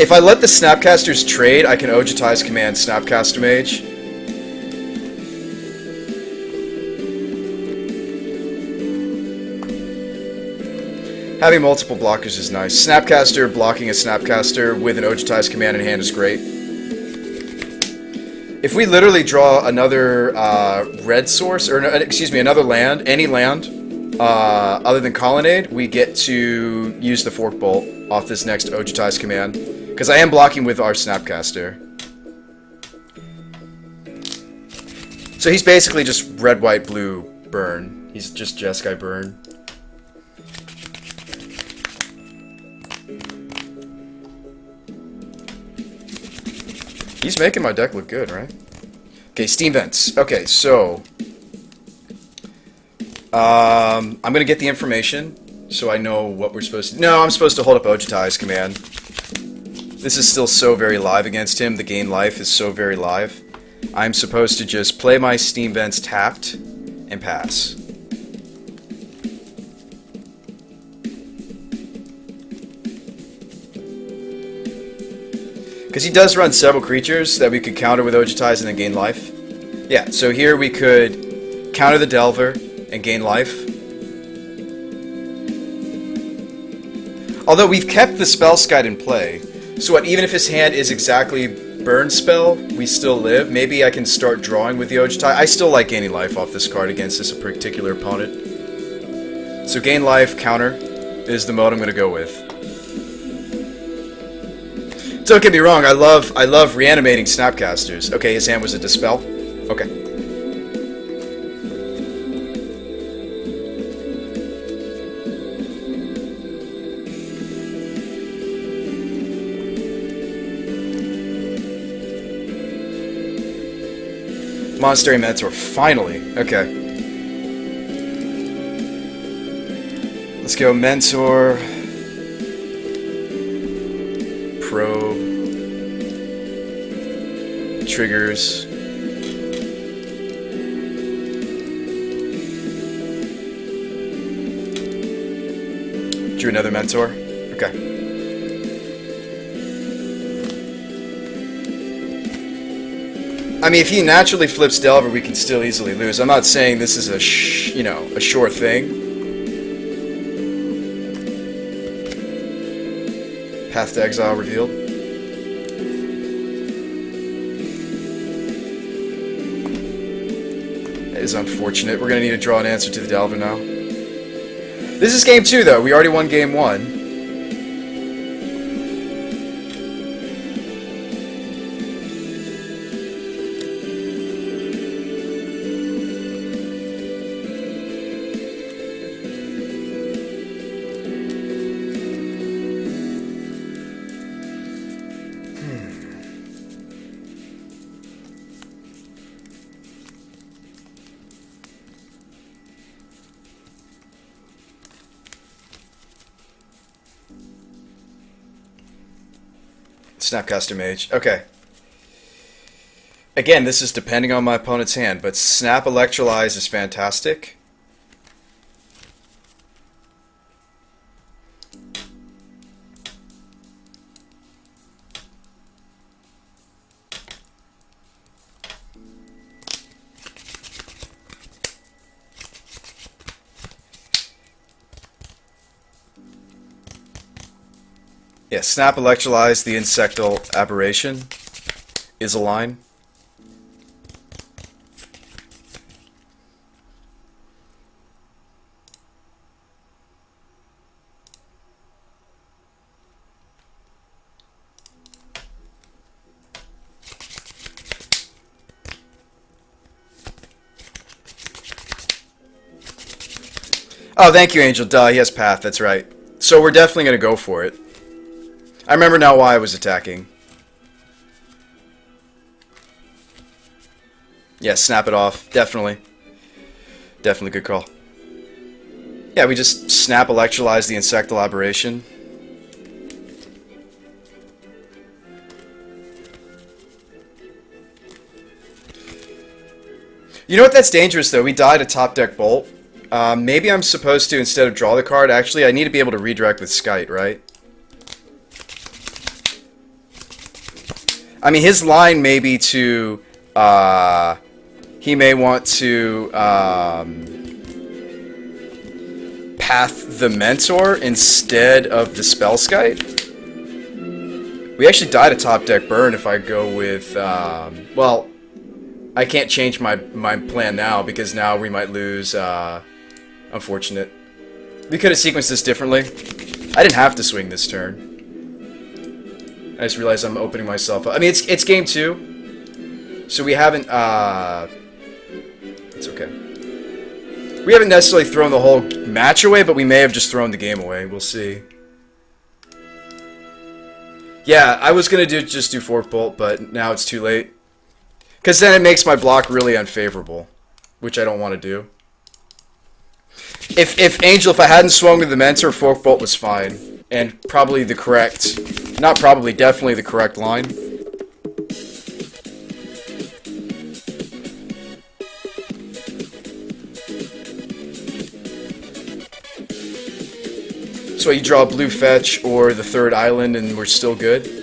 If I let the Snapcasters trade, I can Ojutize command Snapcaster Mage. Having multiple blockers is nice. Snapcaster blocking a Snapcaster with an Ojutize command in hand is great. If we literally draw another red source, or excuse me, another land, any land, other than Colonnade, we get to use the Fork Bolt off this next Ojutize command. Because I am blocking with our Snapcaster. So he's basically just red, white, blue, burn. He's just Jeskai burn. He's making my deck look good, right? Okay, Steam Vents. Okay, so I'm gonna get the information so I know what we're supposed to. No, I'm supposed to hold up Ojutize command. This is still so very live against him. The gain life is so very live. I'm supposed to just play my Steam Vents tapped and pass. Because he does run several creatures that we could counter with Ojutize and then gain life. Yeah, so here we could counter the Delver and gain life. Although we've kept the Spellskite in play. So what, even if his hand is exactly burn spell, we still live. Maybe I can start drawing with the Ojutize. I still like gaining life off this card against this particular opponent. So gain life, counter, is the mode I'm going to go with. Don't get me wrong, I love reanimating Snapcasters. Okay, his hand was a Dispel. Okay. Monastery Mentor, finally. Okay. Let's go Mentor. Probe. Triggers. Drew another Mentor. Okay. I mean, if he naturally flips Delver, we can still easily lose. I'm not saying this is a sure thing. Path to Exile revealed. That is unfortunate. We're going to need to draw an answer to the Delver now. This is game 2, though. We already won game 1. Snapcaster Mage. Okay. Again, this is depending on my opponent's hand, but Snap Electrolyze is fantastic. Yeah, Snap Electrolyze, the Insectal Aberration is a line. Oh, thank you, Angel. Duh, he has Path, that's right. So we're definitely going to go for it. I remember now why I was attacking. Yeah, snap it off. Definitely. Definitely good call. Yeah, we just snap Electrolyze the Insectal Aberration. You know what, that's dangerous though. We died a top deck bolt. Maybe I'm supposed to, instead of draw the card, actually I need to be able to redirect with Skite, right? I mean, his line may be to, he may want to, path the Mentor instead of the Spellskite. We actually die to top deck burn if I go with, well, I can't change my plan now because now we might lose, unfortunate. We could have sequenced this differently. I didn't have to swing this turn. I just realized I'm opening myself up. I mean, it's game 2, so we haven't, it's okay. We haven't necessarily thrown the whole match away, but we may have just thrown the game away. We'll see. Yeah, I was gonna just do Fork Bolt, but now it's too late. Because then it makes my block really unfavorable, which I don't want to do. If I hadn't swung with the Mentor, Fork Bolt was fine. And probably the correct, not probably, definitely the correct line. So you draw blue fetch or the third island and we're still good.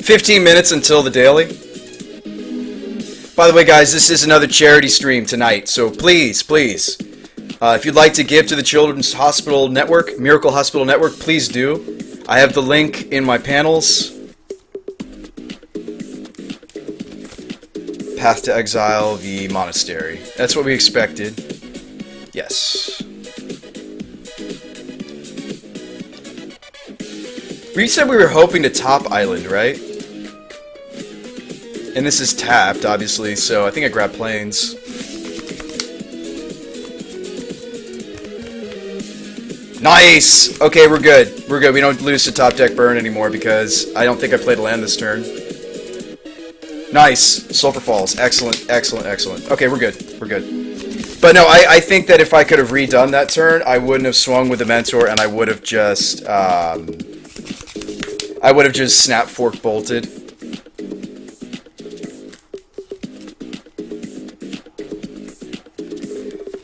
"15 minutes until the daily." By the way, guys, this is another charity stream tonight, so please, please, if you'd like to give to the Children's Hospital Network, Miracle Hospital Network, please do. I have the link in my panels. Path to Exile, the Monastery. That's what we expected. Yes. We said we were hoping to top island, right? And this is tapped, obviously, so I think I grabbed planes. Nice! Okay, we're good. We're good. We don't lose to top deck burn anymore because I don't think I played a land this turn. Nice! Sulphur Falls. Excellent, excellent, excellent. Okay, we're good. We're good. But no, I think that if I could have redone that turn, I wouldn't have swung with the Mentor and I would have just, snap fork bolted.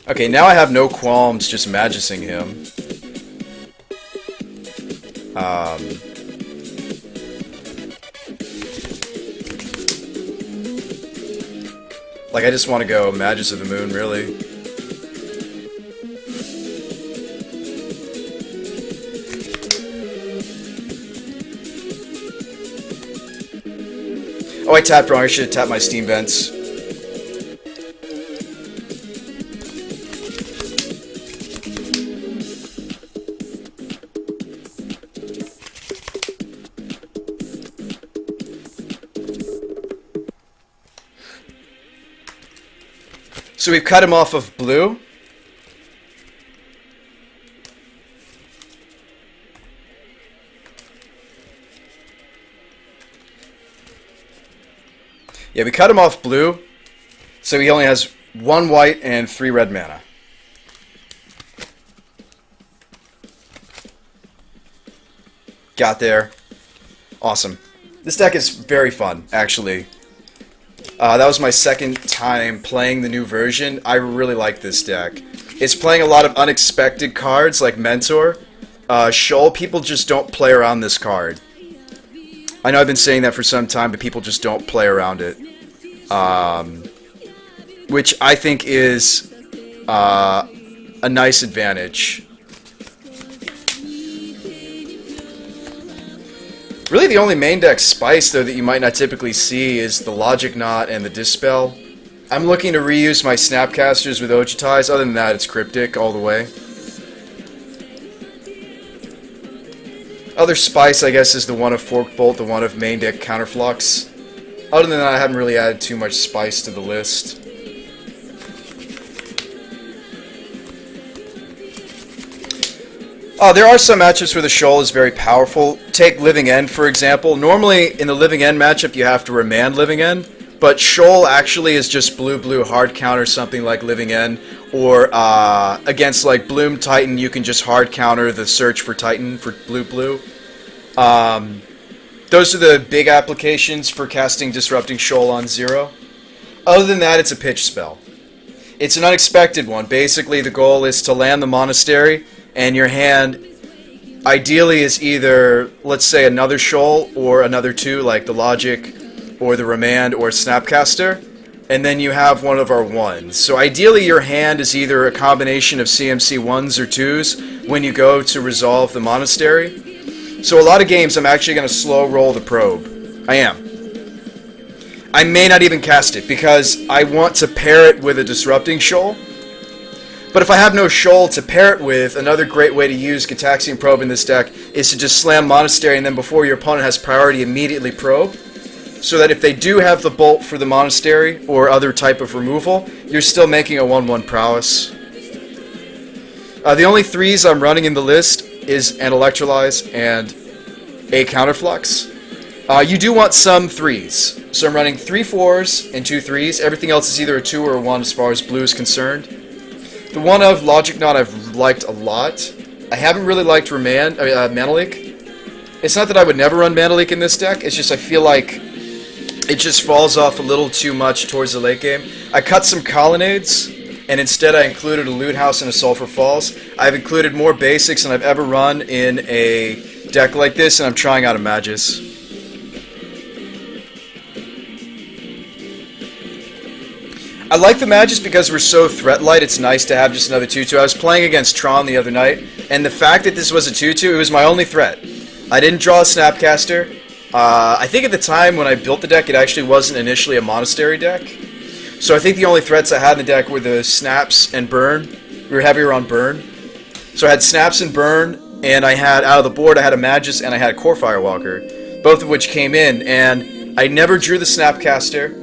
Okay, now I have no qualms just magicing him. Like, I just want to go Magus of the Moon, really. Oh, I tapped wrong. I should have tapped my Steam Vents. So we've cut him off of blue. Yeah, we cut him off blue, so he only has 1 white and 3 red mana. Got there. Awesome. This deck is very fun, actually. That was my second time playing the new version. I really like this deck. It's playing a lot of unexpected cards like Mentor. Shoal, people just don't play around this card. I know I've been saying that for some time, but people just don't play around it. Which I think is a nice advantage. Really, the only main deck spice, though, that you might not typically see is the Logic Knot and the Dispel. I'm looking to reuse my Snapcasters with Ojitais. Other than that, it's Cryptic all the way. Other spice, I guess, is the one of Fork Bolt, the one of main deck Counterflux. Other than that, I haven't really added too much spice to the list. There are some matchups where the Shoal is very powerful. Take Living End, for example. Normally, in the Living End matchup, you have to remand Living End, but Shoal actually is just blue-blue hard counter something like Living End, or against like Bloom Titan, you can just hard counter the Search for Titan for blue-blue. Those are the big applications for casting Disrupting Shoal on 0. Other than that, it's a pitch spell. It's an unexpected one. Basically, the goal is to land the Monastery, and your hand ideally is either, let's say, another Shoal or another 2, like the Logic or the Remand or Snapcaster, and then you have one of our 1s. So ideally, your hand is either a combination of CMC 1s or 2s when you go to resolve the Monastery. So a lot of games, I'm actually going to slow roll the Probe. I am. I may not even cast it because I want to pair it with a Disrupting Shoal. But if I have no Shoal to pair it with, another great way to use Gitaxian Probe in this deck is to just slam Monastery and then before your opponent has priority, immediately Probe. So that if they do have the Bolt for the Monastery or other type of removal, you're still making a 1/1 prowess. The only 3s I'm running in the list is an Electrolyze and a Counterflux. You do want some 3s. So I'm running 3 4s and 2 3s. Everything else is either a 2 or a 1 as far as blue is concerned. The one of Logic Knot I've liked a lot. I haven't really liked Mana Leak. It's not that I would never run Mana Leak in this deck, it's just I feel like it just falls off a little too much towards the late game. I cut some Colonnades, and instead I included a Loot House and a Sulphur Falls. I've included more basics than I've ever run in a deck like this, and I'm trying out a Magus. I like the Magus because we're so threat light, it's nice to have just another 2/2. I was playing against Tron the other night, and the fact that this was a 2/2, it was my only threat. I didn't draw a Snapcaster. I think at the time when I built the deck, it actually wasn't initially a Monastery deck. So I think the only threats I had in the deck were the Snaps and Burn. We were heavier on Burn. So I had Snaps and Burn, and I had, out of the board, I had a Magus and I had a Core Firewalker, both of which came in, and I never drew the Snapcaster,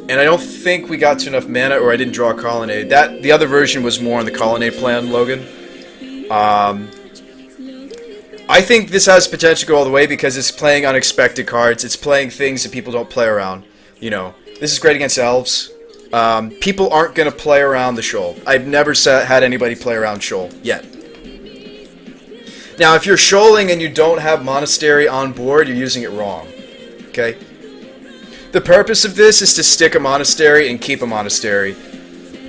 and I don't think we got to enough mana, or I didn't draw a Colonnade. The other version was more on the Colonnade plan, Logan. I think this has potential to go all the way because it's playing unexpected cards. It's playing things that people don't play around. You know, this is great against Elves. People aren't going to play around the Shoal. I've never had anybody play around Shoal, yet. Now, if you're Shoaling and you don't have Monastery on board, you're using it wrong. Okay? The purpose of this is to stick a Monastery and keep a Monastery.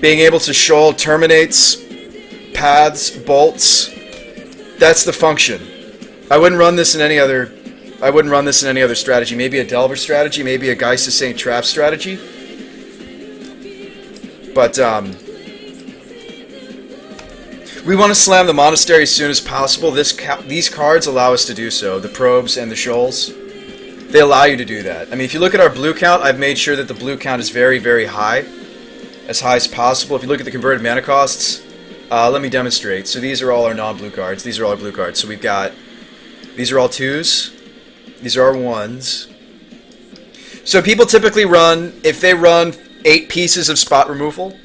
Being able to Shoal terminates, paths, bolts. That's the function. I wouldn't run this in any other. I wouldn't run this in any other strategy. Maybe a Delver strategy, maybe a Geist of St. Trap strategy. But we want to slam the Monastery as soon as possible. These cards allow us to do so. The Probes and the Shoals. They allow you to do that. I mean, if you look at our blue count, I've made sure that the blue count is very, very high. As high as possible. If you look at the converted mana costs, let me demonstrate. So these are all our non-blue cards. These are all our blue cards. So we've got, these are all 2s. These are our 1s. So people typically run, if they run 8 pieces of spot removal,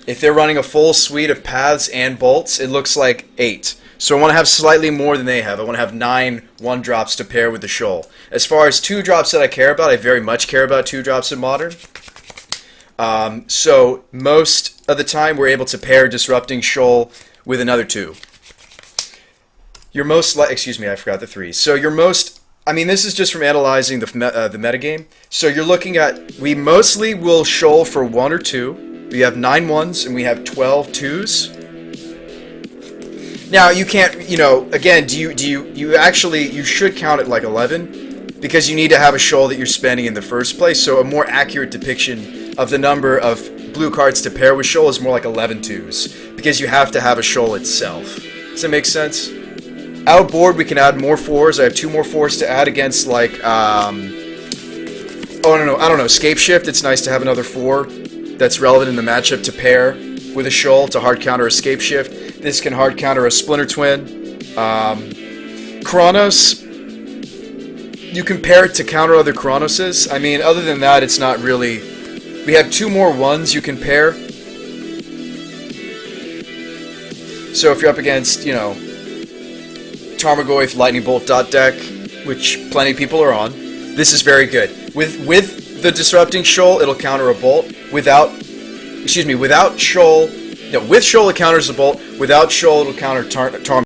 if they're running a full suite of paths and bolts, it looks like 8. So I want to have slightly more than they have. I want to have 9 1-drops to pair with the Shoal. As far as 2-drops that I care about, I very much care about 2-drops in Modern. So most of the time we're able to pair Disrupting Shoal with another 2. Your most, excuse me, I forgot the 3. So your most, I mean, this is just from analyzing the metagame. So you're looking at, we mostly will Shoal for 1 or 2. We have 9 1s and we have 12 2s. Now you can't, you know, again, you should count it like 11 because you need to have a Shoal that you're spending in the first place. So a more accurate depiction of the number of blue cards to pair with Shoal is more like 11 2s because you have to have a Shoal itself. Does that make sense? Outboard, we can add more 4s. I have 2 more 4s to add against, like, oh, no, I don't know, Scape Shift. It's nice to have another 4 that's relevant in the matchup to pair with a Shoal to hard counter Escape Shift. This can hard counter a Splinter Twin. Chronos, you can pair it to counter other Chronoses. I mean, other than that, it's not really... We have 2 more 1s you can pair. So if you're up against, you know, Tarmogoyf Lightning Bolt dot deck, which plenty of people are on, this is very good. With the Disrupting Shoal, it'll counter a Bolt. Without Shoal, no, with Shoal it counters a Bolt. Without Shoal, it'll counter Tarmogoyf.